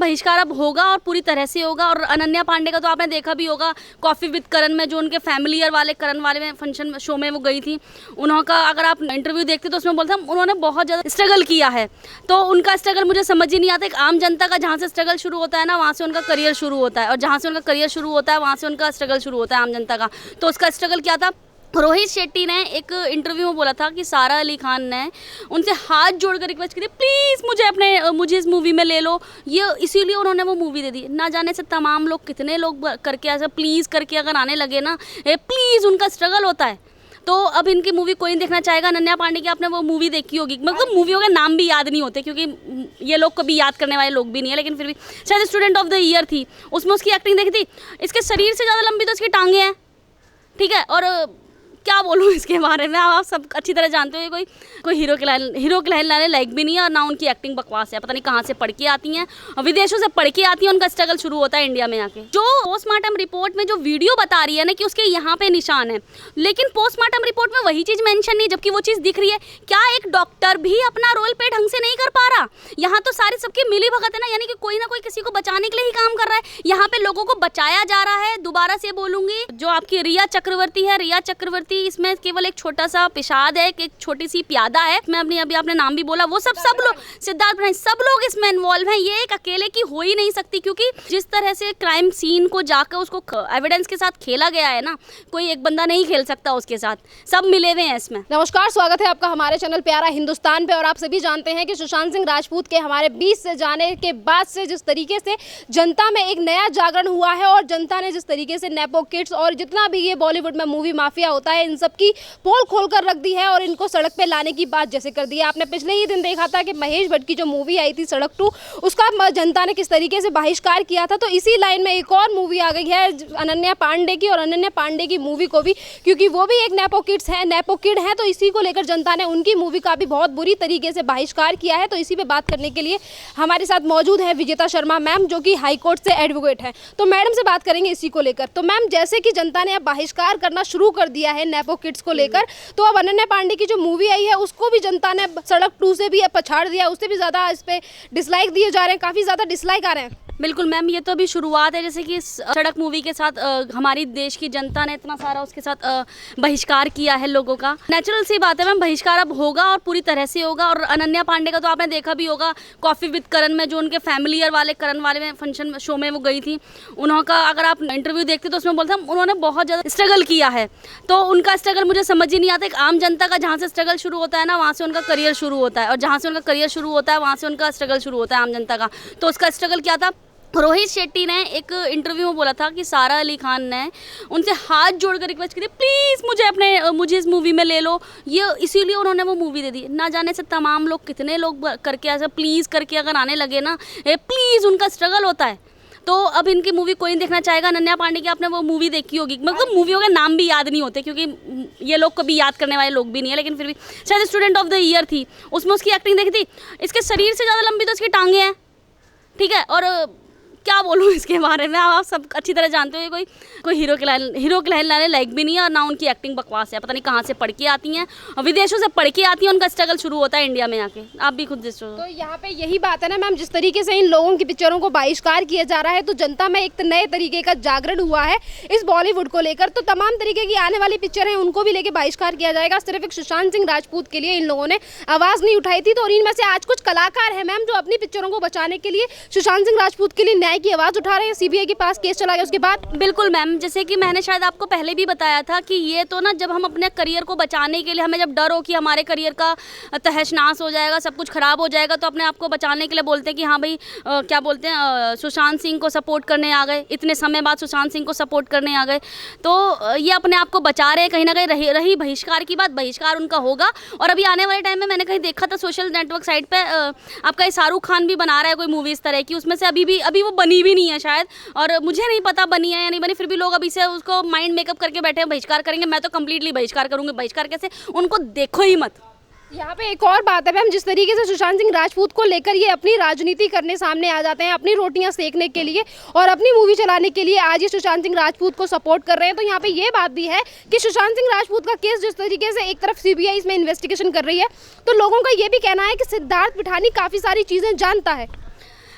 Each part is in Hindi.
बहिष्कार अब होगा और पूरी तरह से होगा। और अनन्या पांडे का तो आपने देखा भी होगा, कॉफ़ी विद करण में जो उनके फैमिलियर वाले करण वाले में फंक्शन शो में वो गई थी, उनका अगर आप इंटरव्यू देखते तो उसमें बोलते हैं उन्होंने बहुत ज़्यादा स्ट्रगल किया है। तो उनका स्ट्रगल मुझे समझ ही नहीं आता। एक आम जनता का जहाँ से स्ट्रगल शुरू होता है ना, वहाँ से उनका करियर शुरू होता है, और जहाँ से उनका करियर शुरू होता है वहाँ से उनका स्ट्रगल शुरू होता है आम जनता का। तो उसका स्ट्रगल क्या था? रोहित शेट्टी ने एक इंटरव्यू में बोला था कि सारा अली खान ने उनसे हाथ जोड़कर रिक्वेस्ट की थी, प्लीज़ मुझे इस मूवी में ले लो, ये इसीलिए उन्होंने वो मूवी दे दी। ना जाने से तमाम लोग, कितने लोग करके ऐसा प्लीज़ करके अगर आने लगे ना, प्लीज़ उनका स्ट्रगल होता है। तो अब इनकी मूवी कोई नहीं देखना चाहेगा। अनन्या पांडे की आपने वो मूवी देखी होगी, मतलब मूवियों के नाम भी याद नहीं होते क्योंकि ये लोग कभी याद करने वाले लोग भी नहीं है, लेकिन फिर भी शायद स्टूडेंट ऑफ द ईयर थी, उसमें उसकी एक्टिंग देखी थी। इसके शरीर से ज़्यादा लंबी तो इसकी टांगें हैं, ठीक है। और क्या बोलूँ इसके बारे में, आप सब अच्छी तरह जानते हो, कोई हीरो के लाने लायक भी नहीं है, और ना उनकी एक्टिंग बकवास है। पता नहीं कहाँ से पढ़ के आती हैं, और विदेशों से पढ़ के आती हैं, उनका स्ट्रगल शुरू होता है इंडिया में आके। जो पोस्टमार्टम रिपोर्ट में जो वीडियो बता रही है ना कि उसके यहाँ पे निशान है, लेकिन पोस्टमार्टम रिपोर्ट में वही चीज़ मेंशन नहीं, जबकि वो चीज़ दिख रही है। क्या एक डॉक्टर भी अपना रोल पे ढंग से नहीं कर पा रहा? यहाँ तो सारी सबकी मिली भगत है ना, यानी कि कोई ना कोई किसी को बचाने के लिए ही काम कर रहा है। यहाँ पे लोगों को बचाया जा रहा है। दोबारा से बोलूंगी, जो आपकी रिया चक्रवर्ती है, रिया चक्रवर्ती, इसमें केवल एक छोटा सा पिशाद है, एक छोटी सी प्यादा है। मैं अपनी अभी आपने नाम भी बोला, वो सब लोग, सिद्धार्थ भाई, सब लोग इसमें इन्वॉल्व हैं। ये एक अकेले की हो ही नहीं सकती, क्योंकि जिस तरह से क्राइम सीन को जाकर उसको एविडेंस के साथ खेला गया है ना, कोई एक बंदा नहीं खेल सकता उसके साथ, सब मिले हुए हैं इसमें। नमस्कार, स्वागत है आपका हमारे चैनल प्यारा हिंदुस्तान पे। और आप सभी जानते हैं कि सुशांत सिंह राजपूत के हमारे बीच से जाने के बाद से जिस तरीके से जनता में एक नया जागरण हुआ है, और जनता ने जिस तरीके से नेपो किड्स और जितना भी ये बॉलीवुड में मूवी माफिया होता है, इन सब की पोल खोलकर रख दी है और इनको सड़क पे लाने की बात जैसे कर दी है। आपने पिछले ही दिन देखा था कि महेश भट्ट की जो मूवी आई थी सड़क 2, उसका जनता ने किस तरीके से बहिष्कार किया था। तो इसी लाइन में एक और मूवी आ गई है अनन्या पांडे की, और अनन्या पांडे की मूवी को भी, क्योंकि वो भी एक नेपो किड है, तो इसी को लेकर जनता ने उनकी मूवी का भी बहुत बुरी तरीके से बहिष्कार किया है। तो इसी पे बात करने के लिए हमारे साथ मौजूद है विजेता शर्मा मैम, जो कि हाईकोर्ट से एडवोकेट है। तो मैडम से बात करेंगे इसी को लेकर। तो मैम, जैसे कि जनता ने अब बहिष्कार करना शुरू कर दिया है नेपो किड्स को लेकर, तो अब अनन्या पांडे की जो मूवी आई है उसको भी जनता ने सड़क 2 से भी पछाड़ दिया, उससे भी ज़्यादा इस पे डिसलाइक दिए जा रहे हैं, काफ़ी ज़्यादा डिसलाइक आ रहे हैं। बिल्कुल मैम, ये तो अभी शुरुआत है। जैसे कि सड़क मूवी के साथ हमारी देश की जनता ने इतना सारा उसके साथ बहिष्कार किया है लोगों का। नेचुरल सी बात है मैम, बहिष्कार अब होगा और पूरी तरह से होगा। और अनन्या पांडे का तो आपने देखा भी होगा, कॉफ़ी विद करण में जो उनके फैमिलियर वाले करण वाले में फंक्शन शो में वो गई थी, उनका अगर आप इंटरव्यू देखते तो उसमें बोलते हैं उन्होंने बहुत ज़्यादा स्ट्रगल किया है। तो उनका स्ट्रगल मुझे समझ ही नहीं आता। एक आम जनता का जहाँ से स्ट्रगल शुरू होता है ना, वहाँ से उनका करियर शुरू होता है, और जहाँ से उनका करियर शुरू होता है वहाँ से उनका स्ट्रगल शुरू होता है आम जनता का। तो उसका स्ट्रगल क्या था? रोहित शेट्टी ने एक इंटरव्यू में बोला था कि सारा अली खान ने उनसे हाथ जोड़कर रिक्वेस्ट की थी, प्लीज़ मुझे इस मूवी में ले लो, ये इसीलिए उन्होंने वो मूवी दे दी। ना जाने से तमाम लोग, कितने लोग करके ऐसा प्लीज़ करके अगर आने लगे ना, प्लीज़ उनका स्ट्रगल होता है। तो अब इनकी मूवी कोई नहीं देखना चाहेगा। अनन्या पांडे की आपने वो मूवी देखी होगी, मतलब मूवियों के नाम भी याद नहीं होते क्योंकि ये लोग कभी याद करने वाले लोग भी नहीं है, लेकिन फिर भी शायद स्टूडेंट ऑफ द ईयर थी, उसमें उसकी एक्टिंग देखी थी। इसके शरीर से ज़्यादा लंबी तो इसकी टांगें हैं, ठीक है। और क्या बोलूँ इसके बारे में, आप सब अच्छी तरह जानते हो, कोई हीरो के लाने लायक भी नहीं है, और ना उनकी एक्टिंग बकवास है। पता नहीं कहाँ से पढ़ के आती हैं, और विदेशों से पढ़ के आती हैं, उनका स्ट्रगल शुरू होता है इंडिया में आके। आप भी खुद देखो। तो यहाँ पे यही बात है ना मैम, जिस तरीके से इन लोगों की पिक्चरों को बहिष्कार किया जा रहा है, तो जनता में एक नए तरीके का जागरण हुआ है इस बॉलीवुड को लेकर। तो तमाम तरीके की आने वाली पिक्चर हैं उनको भी लेकर बहिष्कार किया जाएगा। सिर्फ एक सुशांत सिंह राजपूत के लिए इन लोगों ने आवाज़ नहीं उठाई थी। तो इनमें से आज कुछ कलाकार हैं मैम, जो अपनी पिक्चरों को बचाने के लिए सुशांत सिंह राजपूत के लिए न्याय की आवाज़ उठा रहे हैं। सीबीआई के पास केस चला गया उसके बाद। बिल्कुल मैम, जैसे कि मैंने शायद आपको पहले भी बताया था कि ये तो ना, जब हम अपने करियर को बचाने के लिए, हमें जब डर हो कि हमारे करियर का तहस नहस हो जाएगा, सब कुछ खराब हो जाएगा, तो अपने आप को बचाने के लिए बोलते हैं कि हाँ भाई, क्या बोलते हैं, सुशांत सिंह को सपोर्ट करने आ गए, इतने समय बाद सुशांत सिंह को सपोर्ट करने आ गए। तो ये अपने आप को बचा रहे हैं कहीं ना कहीं। रही बहिष्कार की बात, बहिष्कार उनका होगा। और अभी आने वाले टाइम में मैंने कहीं देखा था सोशल नेटवर्क साइट पर, आपका ये शाहरुख खान भी बना रहा है कोई मूवी इस तरह की, उसमें से अभी वो बनी भी नहीं है शायद, और मुझे नहीं पता बनी है या नहीं बनी, फिर भी लोग अभी से उसको माइंड मेकअप करके बैठे हैं, बहिष्कार करेंगे। मैं तो कंप्लीटली बहिष्कार करूंगी। बहिष्कार कैसे? उनको देखो ही मत। यहाँ पे एक और बात है मैम, जिस तरीके से सुशांत सिंह राजपूत को लेकर ये अपनी राजनीति करने सामने आ जाते हैं, अपनी रोटियां सेकने के लिए और अपनी मूवी चलाने के लिए आज ये सुशांत सिंह राजपूत को सपोर्ट कर रहे हैं। तो यहाँ पे ये बात भी है कि सुशांत सिंह राजपूत का केस जिस तरीके से एक तरफ सीबीआई इसमें इन्वेस्टिगेशन कर रही है, तो लोगों का ये भी कहना है कि सिद्धार्थ पिठानी काफ़ी सारी चीज़ें जानता है।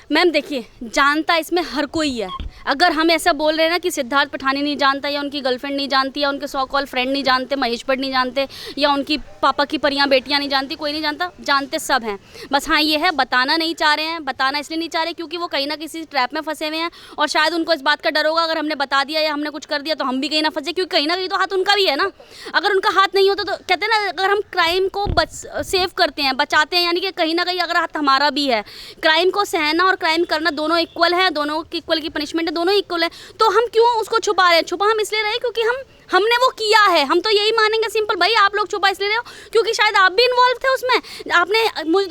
मैम देखिए, जानता इसमें हर कोई है। अगर हम ऐसा बोल रहे हैं ना कि सिद्धार्थ पठानी नहीं जानता, या उनकी गर्लफ्रेंड नहीं जानती, या उनके सो कॉल फ्रेंड नहीं जानते, महेश भट्ट नहीं जानते, या उनकी पापा की परियां बेटियां नहीं जानती, कोई नहीं जानता, जानते सब हैं। बस हाँ ये है, बताना नहीं चाह रहे हैं। बताना इसलिए नहीं चाह रहे क्योंकि वो कहीं ना किसी ट्रैप में फंसे हुए हैं, और शायद उनको इस बात का डर होगा अगर हमने बता दिया या हमने कुछ कर दिया तो हम भी कहीं ना फंसे, क्योंकि कहीं ना कहीं तो हाथ उनका भी है ना। अगर उनका हाथ नहीं होता तो कहते हैं ना, अगर हम क्राइम को सेव करते हैं, बचाते हैं, यानी कि कहीं ना कहीं अगर हाथ हमारा भी है। क्राइम को सहना और क्राइम करना दोनों इक्वल है, दोनों की इक्वल की पनिशमेंट है, दोनों इक्वल है। तो हम क्यों उसको छुपा रहे हैं? छुपा हम इसलिए रहे क्योंकि हमने वो किया है। हम तो यही मानेंगे सिंपल, भाई आप लोग छुपा इसलिए रहे हो क्योंकि शायद आप भी इन्वॉल्व थे उसमें। आपने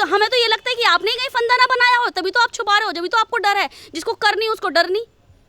हमें तो ये लगता है कि आपने ही कहीं फंदा ना बनाया हो, तभी तो आप छुपा रहे हो, जब तो आपको डर है। जिसको कर नहीं उसको डर नहीं।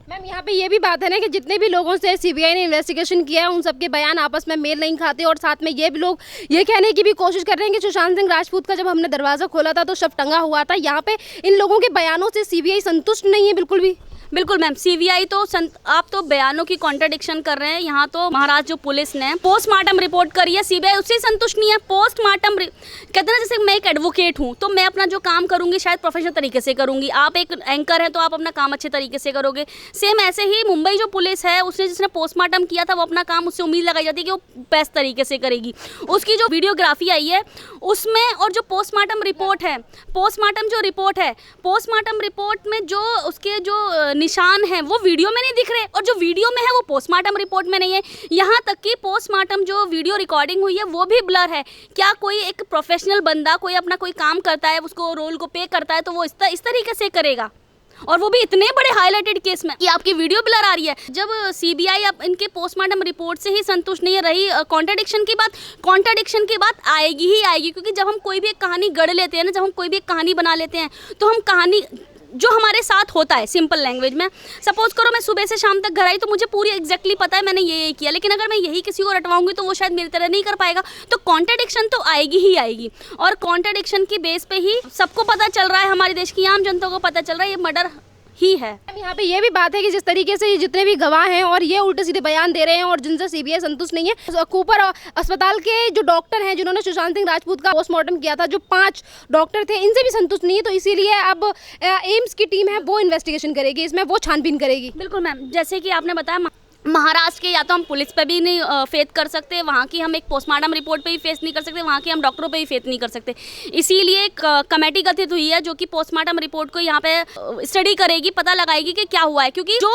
मैम यहाँ पे ये भी बात है ना कि जितने भी लोगों से सीबीआई ने इन्वेस्टिगेशन किया है उन सबके बयान आपस में मेल नहीं खाते, और साथ में ये भी लोग ये कहने की भी कोशिश कर रहे हैं कि सुशांत सिंह राजपूत का जब हमने दरवाज़ा खोला था तो शव टंगा हुआ था। यहाँ पे इन लोगों के बयानों से सीबीआई संतुष्ट नहीं है बिल्कुल भी। बिल्कुल मैम, सीबीआई तो आप तो बयानों की कॉन्ट्रडिक्शन कर रहे हैं। यहाँ तो महाराष्ट्र जो पुलिस ने पोस्टमार्टम रिपोर्ट करी है, सीबीआई उससे संतुष्ट नहीं है। पोस्टमार्टम कहते हैं ना, जैसे मैं एक एडवोकेट हूँ तो मैं अपना जो काम करूँगी शायद प्रोफेशनल तरीके से करूँगी, आप एक एंकर हैं तो आप अपना काम अच्छे तरीके से करोगे। सेम ऐसे ही मुंबई जो पुलिस है उसने जिसने पोस्टमार्टम किया था वो अपना काम, उससे उम्मीद लगाई जाती है कि वो बेस्ट तरीके से करेगी। उसकी जो वीडियोग्राफी आई है उसमें, और जो पोस्टमार्टम रिपोर्ट है, पोस्टमार्टम रिपोर्ट में जो उसके जो निशान हैं वो वीडियो में नहीं दिख रहे, और जो वीडियो में है वो पोस्टमार्टम रिपोर्ट में नहीं है। यहाँ तक कि पोस्टमार्टम जो वीडियो रिकॉर्डिंग हुई है वो भी ब्लर है। क्या कोई एक प्रोफेशनल बंदा कोई अपना कोई काम करता है, उसको रोल को पे करता है, तो वो इस तरीके से करेगा, और वो भी इतने बड़े हाईलाइटेड केस में कि आपकी वीडियो ब्लर आ रही है। जब सीबीआई अब इनके पोस्टमार्टम रिपोर्ट से ही संतुष्ट नहीं रही, कॉन्ट्रडिक्शन की बात आएगी ही आएगी, क्योंकि जब हम कोई भी एक कहानी गढ़ लेते हैं ना, जब हम कोई भी एक कहानी बना लेते हैं तो हम कहानी जो हमारे साथ होता है, सिंपल लैंग्वेज में, सपोज करो मैं सुबह से शाम तक घर आई तो मुझे पूरी एग्जैक्टली पता है मैंने ये किया, लेकिन अगर मैं यही किसी को रटवाऊंगी तो वो शायद मेरी तरह नहीं कर पाएगा। तो कॉन्ट्रडिक्शन तो आएगी ही आएगी, और कॉन्ट्रडिक्शन की बेस पे ही सबको पता चल रहा है, हमारे देश की आम जनता को पता चल रहा है ये मर्डर ही है। यहाँ पे ये भी बात है कि जिस तरीके से ये जितने भी गवाह हैं और ये उल्टे सीधे बयान दे रहे हैं और जिनसे सीबीआई संतुष्ट नहीं है, कूपर अस्पताल के जो डॉक्टर हैं जिन्होंने सुशांत सिंह राजपूत का पोस्टमार्टम किया था, जो 5 डॉक्टर थे, इनसे भी संतुष्ट नहीं है। तो इसीलिए अब एम्स की टीम है वो इन्वेस्टिगेशन करेगी, इसमें वो छानबीन करेगी। बिल्कुल मैम, जैसे कि आपने बताया महाराष्ट्र के, या तो हम पुलिस पे भी नहीं फेथ कर सकते, वहाँ की हम एक पोस्टमार्टम रिपोर्ट पे भी फेथ नहीं कर सकते, वहाँ के हम डॉक्टरों पे भी फेथ नहीं कर सकते। इसीलिए एक कमेटी गठित हुई है जो कि पोस्टमार्टम रिपोर्ट को यहाँ पे स्टडी करेगी, पता लगाएगी कि क्या हुआ है। क्योंकि जो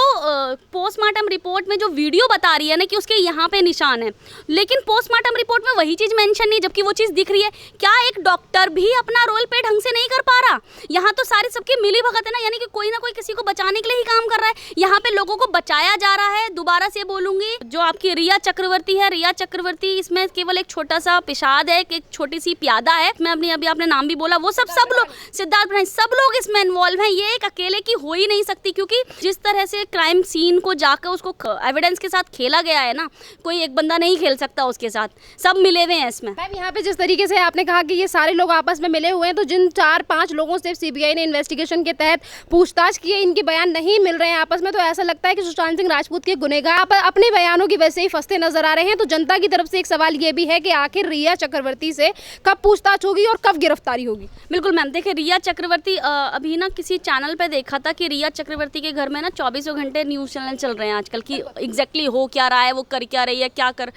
पोस्टमार्टम रिपोर्ट में जो वीडियो बता रही है ना कि उसके यहाँ पे निशान है, लेकिन पोस्टमार्टम रिपोर्ट में वही चीज़ मेंशन नहीं, जबकि वो चीज़ दिख रही है। क्या एक डॉक्टर भी अपना रोल पे ढंग से नहीं कर पा रहा? यहाँ तो सारे सबकी मिली भगत है ना, यानी कि कोई ना कोई किसी को बचाने के लिए ही काम कर रहा है। यहाँ पे लोगों को बचाया जा रहा है। दोबारा से बोलूंगी, जो आपकी रिया चक्रवर्ती है, रिया चक्रवर्ती, इसमें केवल एक छोटा सा पिशाद है, एक छोटी सी प्यादा है। मैं अपनी अभी आपने नाम भी बोला, वो सब लोग, सिद्धार्थ पठानी, सब लोग इसमें इन्वॉल्व हैं। ये एक अकेले की हो ही नहीं सकती, क्योंकि जिस तरह से क्राइम सीन को जाकर उसको एविडेंस के साथ खेला गया है ना, कोई एक बंदा नहीं खेल सकता उसके साथ, सब मिले हुए हैं इसमें। मैम यहाँ पे जिस तरीके से आपने कहा कि ये सारे लोग आपस में मिले हुए हैं, तो जिन 4-5 लोगों से सीबीआई ने इन्वेस्टिगेशन के तहत पूछताछ की है, इनके बयान नहीं मिल रहे हैं आपस में, तो ऐसा लगता है कि सुशांत सिंह राजपूत के गुनहगार अपने बयानों की वजह से ही फंसते नजर आ रहे हैं। तो जनता की तरफ से एक सवाल ये भी है कि आखिर रिया चक्रवर्ती से कब पूछताछ होगी और कब गिरफ्तारी होगी? बिल्कुल मैम, देखिए रिया चक्रवर्ती, अभी ना किसी चैनल पे देखा था कि रिया चक्रवर्ती के घर में ना 24 घंटे न्यूज़ चैनल चल रहे हैं आजकल की एग्जैक्टली हो क्या रहा है, वो कर क्या रही है, क्या कर।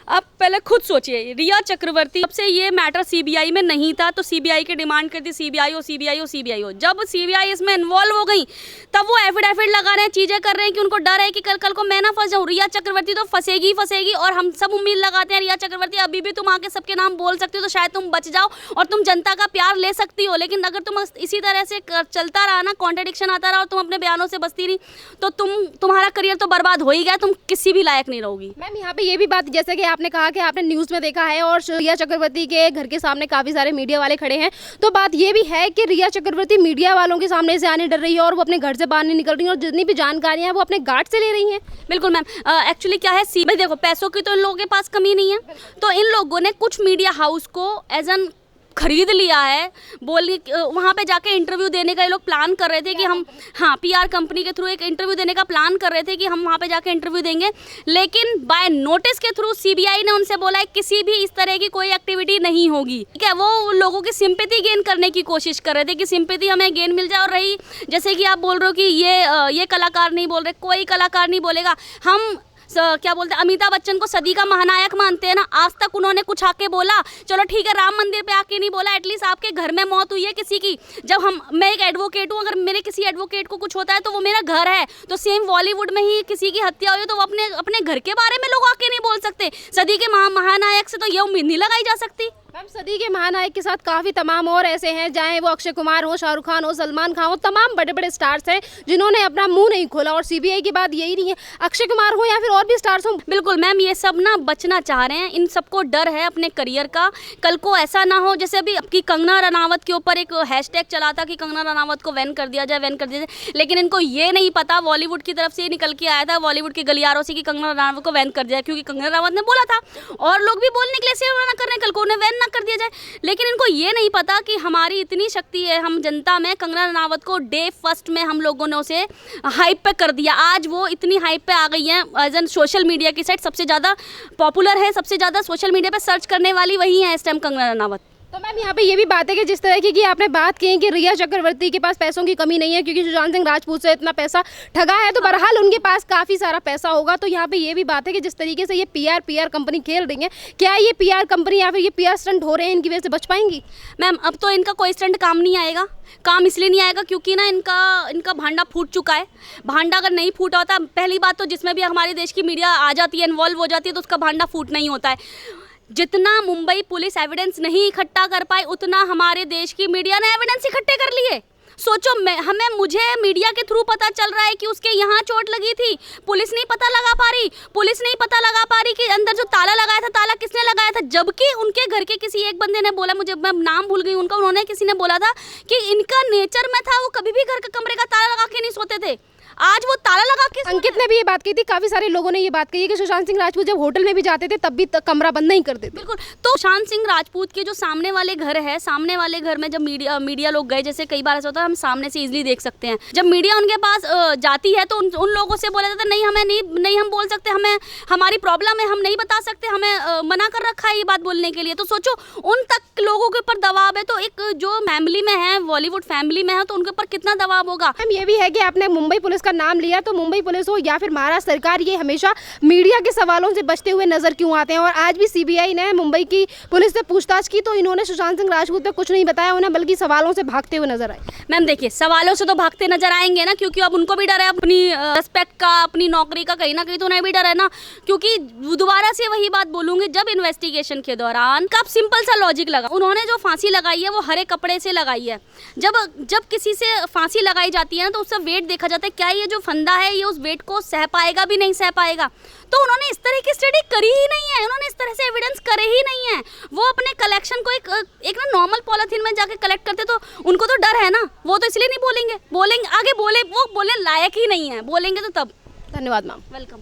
अब पहले खुद सोचिए, रिया चक्रवर्ती, जब से ये मैटर सीबीआई में नहीं था तो सीबीआई की डिमांड करती सीबीआई हो। जब सीबीआई इसमें इन्वॉल्व हो गई तब वो एफिडेविट लगा रहे हैं, चीज़ें कर रहे हैं कि उनको डर है कि कल को मैं ना फंस जाऊँ। रिया चक्रवर्ती तो फंसेगी, और हम सब उम्मीद लगाते हैं रिया चक्रवर्ती अभी भी तुम आके सबके नाम बोल सकती हो तो शायद तुम बच जाओ और तुम जनता का प्यार ले सकती हो। लेकिन अगर तुम इसी तरह से चलता रहा ना, कॉन्ट्रडिक्शन आता रहा और तुम अपने बयानों से बचती रही, तो तुम्हारा करियर तो बर्बाद हो ही गया, तुम किसी भी लायक नहीं रहोगी। मैम यहाँ पे ये भी बात, जैसे कि आपने कहा कि आपने न्यूज़ में देखा है और रिया चक्रवर्ती के घर के सामने काफ़ी सारे मीडिया वाले खड़े हैं, तो बात ये भी है कि रिया चक्रवर्ती मीडिया वालों के सामने से आने डर रही है और वो अपने घर से बाहर नहीं निकल रही है और जितनी भी जानकारियां हैं वो अपने गार्ड से ले रही हैं। बिल्कुल मैम, एक्चुअली क्या है, देखो पैसों की तो इन लोगों के पास कमी नहीं है, तो इन लोगों ने कुछ मीडिया हाउस को एज एन खरीद लिया है। बोल वहाँ पे जाके इंटरव्यू देने का ये लोग प्लान कर रहे थे कि हम, हाँ, PR कंपनी के थ्रू एक इंटरव्यू देने का प्लान कर रहे थे कि हम वहाँ पे जाके इंटरव्यू देंगे, लेकिन बाय नोटिस के थ्रू CBI ने उनसे बोला है किसी भी इस तरह की कोई एक्टिविटी नहीं होगी। ठीक है, वो लोगों की सिंपैथी गेन करने की कोशिश कर रहे थे कि सिंपैथी हमें गेन मिल जाए। और रही जैसे कि आप बोल रहे हो कि ये कलाकार नहीं बोल रहे, कोई कलाकार नहीं बोलेगा। हम क्या बोलते हैं, अमिताभ बच्चन को सदी का महानायक मानते हैं ना, आज तक उन्होंने कुछ आके बोला? चलो ठीक है, राम मंदिर पे आके नहीं बोला, एटलीस्ट आपके घर में मौत हुई है किसी की। जब मैं एक एडवोकेट हूँ, अगर मेरे किसी एडवोकेट को कुछ होता है तो वो मेरा घर है। तो सेम बॉलीवुड में ही किसी की हत्या हुई तो वो अपने घर के बारे में लोग आके नहीं बोल सकते। सदी के महानायक से तो ये उम्मीद नहीं लगाई जा सकती। मैम, सदी के महानायक के साथ काफ़ी तमाम और ऐसे हैं, चाहे वो अक्षय कुमार हो, शाहरुख खान हो, सलमान खान हो, तमाम बड़े बड़े स्टार्स हैं जिन्होंने अपना मुंह नहीं खोला। और CBI की बात यही नहीं है, अक्षय कुमार हो या फिर और भी स्टार्स हो। बिल्कुल मैम, ये सब ना बचना चाह रहे हैं, इन सबको डर है अपने करियर का। कल को ऐसा ना हो जैसे अभी आपकी कंगना रनावत के ऊपर एक हैशटैग चला था कि कंगना रनावत को बैन कर दिया जाए, लेकिन इनको ये नहीं पता, बॉलीवुड की तरफ से ये निकल के आया था, बॉलीवुड के गलियारों से, कि कंगना रनावत को बैन कर दिया, क्योंकि कंगना रनावत ने बोला था और लोग भी बोलने के लिए से मना कर रहे हैं, कल को उन्हें बैन ना कर दिया जाए। लेकिन इनको ये नहीं पता कि हमारी इतनी शक्ति है हम जनता में। कंगना रनावत को डे फर्स्ट में हम लोगों ने उसे हाइप पे कर दिया, आज वो इतनी हाइप पे आ गई है, एज एन सोशल मीडिया की साइट सबसे ज़्यादा पॉपुलर है, सबसे ज़्यादा सोशल मीडिया पे सर्च करने वाली वही है इस टाइम, कंगना रनावत। तो मैम, यहाँ पे ये भी बात है कि जिस तरह की आपने बात की है कि रिया चक्रवर्ती के पास पैसों की कमी नहीं है क्योंकि सुशांत सिंह राजपूत से इतना पैसा ठगा है, तो बहरहाल उनके पास काफ़ी सारा पैसा होगा। तो यहाँ पे ये भी बात है कि जिस तरीके से ये PR कंपनी खेल रही है, क्या ये PR कंपनी या फिर ये PR स्टंट हो रहे हैं, इनकी वजह से बच पाएंगी? मैम, अब तो इनका कोई स्टंट काम नहीं आएगा। काम इसलिए नहीं आएगा क्योंकि ना इनका भांडा फूट चुका है। भांडा अगर नहीं फूटा होता, पहली बात तो जिसमें भी हमारे देश की मीडिया आ जाती है, इन्वॉल्व हो जाती है, तो उसका भांडा फूट नहीं होता है। जितना मुंबई पुलिस एविडेंस नहीं इकट्ठा कर पाई, उतना हमारे देश की मीडिया ने एविडेंस इकट्ठे कर लिए। सोचो, मुझे मीडिया के थ्रू पता चल रहा है कि उसके यहाँ चोट लगी थी, पुलिस नहीं पता लगा पा रही, कि अंदर जो ताला लगाया था, ताला किसने लगाया था, जबकि उनके घर के किसी एक बंदे ने बोला, मुझे, मैं नाम भूल गई उनका, उन्होंने किसी ने बोला था कि इनका नेचर में था, वो कभी भी घर के कमरे का ताला लगा के नहीं सोते थे। आज वो ताला लगा के, अंकित ने भी ये बात कही थी, काफी सारे लोगों ने ये बात कही है कि सुशांत सिंह राजपूत जब होटल में भी जाते थे तब भी कमरा बंद नहीं करते थे। बिल्कुल, तो सुशांत सिंह राजपूत के जो सामने वाले घर है, सामने वाले घर में जब मीडिया लोग गए, जैसे कई बार ऐसा होता है हम सामने से इजीली देख सकते हैं, जब मीडिया उनके पास जाती है तो उन लोगों से बोला जाता है नहीं, हमें नहीं हम बोल सकते, हमें हमारी प्रॉब्लम है, हम नहीं बता सकते, हमें मना कर रखा है ये बात बोलने के लिए। तो सोचो, उन तक लोगों के ऊपर दबाव है, तो एक जो फैमिली में है, बॉलीवुड फैमिली में है, तो उनके ऊपर कितना दबाव होगा। मैम, ये भी है कि आपने मुंबई पुलिस का नाम लिया, तो मुंबई पुलिस हो या फिर महाराष्ट्र सरकार, ये हमेशा मीडिया के सवालों से बचते हुए नजर क्यों आते हैं? और आज भी CBI ने मुंबई की पुलिस से पूछताछ की तो इन्होंने सुशांत सिंह राजपूत पे कुछ नहीं बताया उन्हें, बल्कि सवालों से भागते हुए नजर आए। मैम देखिए, सवालों से तो भागते नजर आएंगे ना, क्योंकि अब उनको भी डर है अपनी रिस्पेक्ट का, अपनी नौकरी का, कहीं ना कहीं तो उन्हें भी डर है ना। क्योंकि दोबारा से वही बात बोलूंगी, जब इन्वेस्टिगेशन के दौरान का सिंपल सा लॉजिक लगा, उन्होंने जो फांसी लगाई है वो हरे कपड़े से लगाई है। जब किसी से फांसी लगाई जाती है ना, तो उसका वेट देखा जाता है, क्या ये जो फंदा है ये उस वेट को सह पाएगा भी नहीं सह पाएगा। तो उन्होंने इस तरह की स्टडी करी ही नहीं है, उन्होंने इस तरह से एविडेंस करे ही नहीं है। वो अपने कलेक्शन को एक ना नॉर्मल पॉलिथीन में जाके कलेक्ट करते, तो उनको तो डर है ना, वो तो इसलिए नहीं बोलेंगे आगे, वो बोलने लायक ही नहीं है, बोलेंगे तो तब। धन्यवाद मैम। वेलकम।